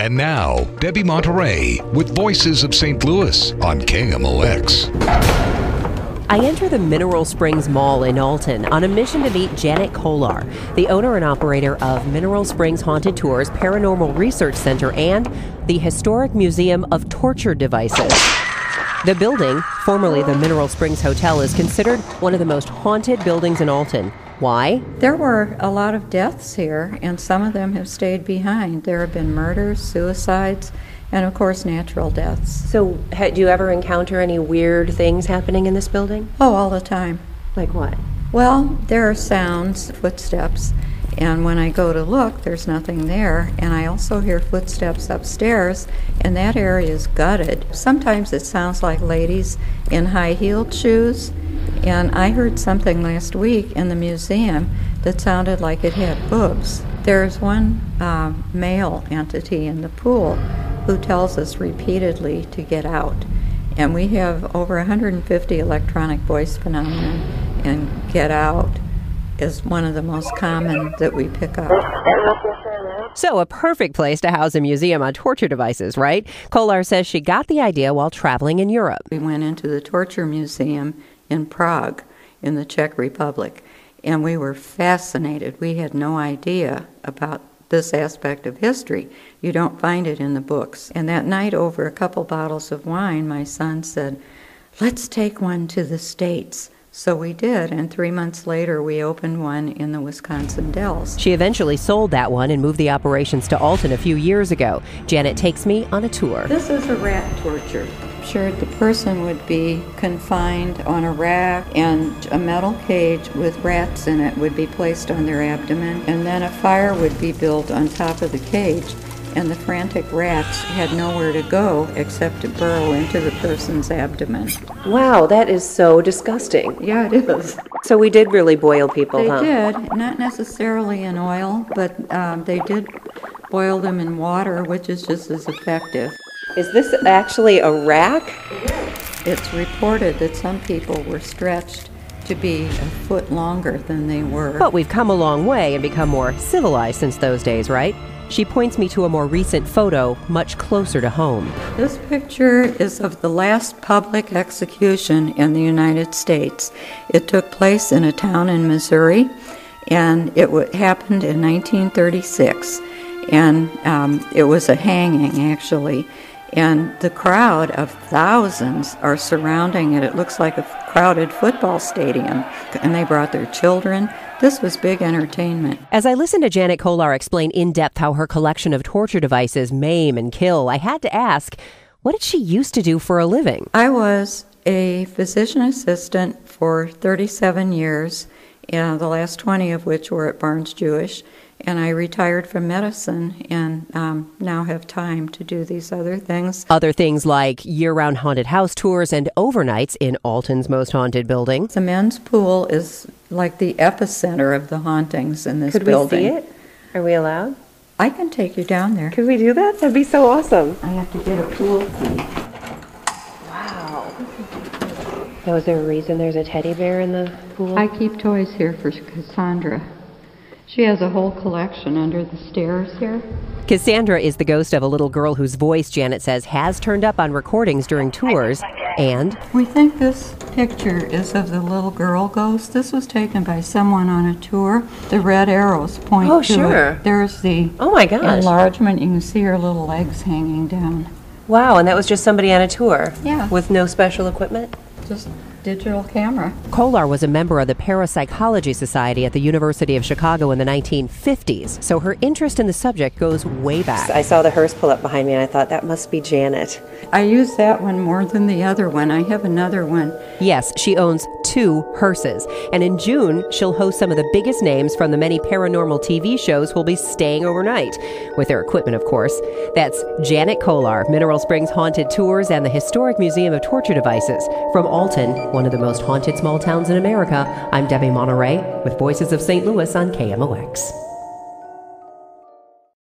And now, Debbie Monterrey with Voices of St. Louis on KMOX. I enter the Mineral Springs Mall in Alton on a mission to meet Janet Kolar, the owner and operator of Mineral Springs Haunted Tours Paranormal Research Center and the Historic Museum of Torture Devices. The building, formerly the Mineral Springs Hotel, is considered one of the most haunted buildings in Alton. Why? There were a lot of deaths here, and some of them have stayed behind. There have been murders, suicides, and of course natural deaths. So, do you ever encounter any weird things happening in this building? Oh, all the time. Like what? Well, there are sounds, footsteps, and when I go to look, there's nothing there. And I also hear footsteps upstairs, and that area is gutted. Sometimes it sounds like ladies in high-heeled shoes. And I heard something last week in the museum that sounded like it had boobs. There's one male entity in the pool who tells us repeatedly to get out. And we have over 150 electronic voice phenomena, and get out is one of the most common that we pick up. So a perfect place to house a museum on torture devices, right? Kolar says she got the idea while traveling in Europe. We went into the Torture Museum in Prague, in the Czech Republic, and we were fascinated. We had no idea about this aspect of history. You don't find it in the books. And that night, over a couple bottles of wine, my son said, "Let's take one to the States." So we did, and 3 months later we opened one in the Wisconsin Dells. She eventually sold that one and moved the operations to Alton a few years ago. Janet takes me on a tour. This is a rat torture. Sure, the person would be confined on a rack, and a metal cage with rats in it would be placed on their abdomen, and then a fire would be built on top of the cage, and the frantic rats had nowhere to go except to burrow into the person's abdomen. Wow, that is so disgusting. Yeah, it is. So we did really boil people, They did, not necessarily in oil, but they did boil them in water, which is just as effective. Is this actually a rack? It's reported that some people were stretched to be a foot longer than they were. But we've come a long way and become more civilized since those days, right? She points me to a more recent photo, much closer to home. This picture is of the last public execution in the United States. It took place in a town in Missouri, and it happened in 1936. And it was a hanging, actually. And the crowd of thousands are surrounding it. It looks like a crowded football stadium. And they brought their children. This was big entertainment. As I listened to Janet Kolar explain in depth how her collection of torture devices maim and kill, I had to ask, what did she used to do for a living? I was a physician assistant for 37 years, the last 20 of which were at Barnes-Jewish. And I retired from medicine and now have time to do these other things. Other things like year-round haunted house tours and overnights in Alton's most haunted building. The men's pool is like the epicenter of the hauntings in this building. Could we see it? Are we allowed? I can take you down there. Could we do that? That'd be so awesome. I have to get a pool key. Wow. Now, is there a reason there's a teddy bear in the pool? I keep toys here for Cassandra. She has a whole collection under the stairs here. Cassandra is the ghost of a little girl whose voice, Janet says, has turned up on recordings during tours. And we think this picture is of the little girl ghost. This was taken by someone on a tour. The red arrows point to sure. it. There's the enlargement. You can see her little legs hanging down. Wow, and that was just somebody on a tour? Yeah. With no special equipment? Just digital camera. Kolar was a member of the Parapsychology Society at the University of Chicago in the 1950s, so her interest in the subject goes way back. I saw the hearse pull up behind me and I thought, that must be Janet. I use that one more than the other one. I have another one. Yes, she owns 2 hearses, and in June, she'll host some of the biggest names from the many paranormal TV shows who'll be staying overnight, with their equipment, of course. That's Janet Kolar, Mineral Springs Haunted Tours and the Historic Museum of Torture Devices. From Alton, one of the most haunted small towns in America, I'm Debbie Monterrey with Voices of St. Louis on KMOX.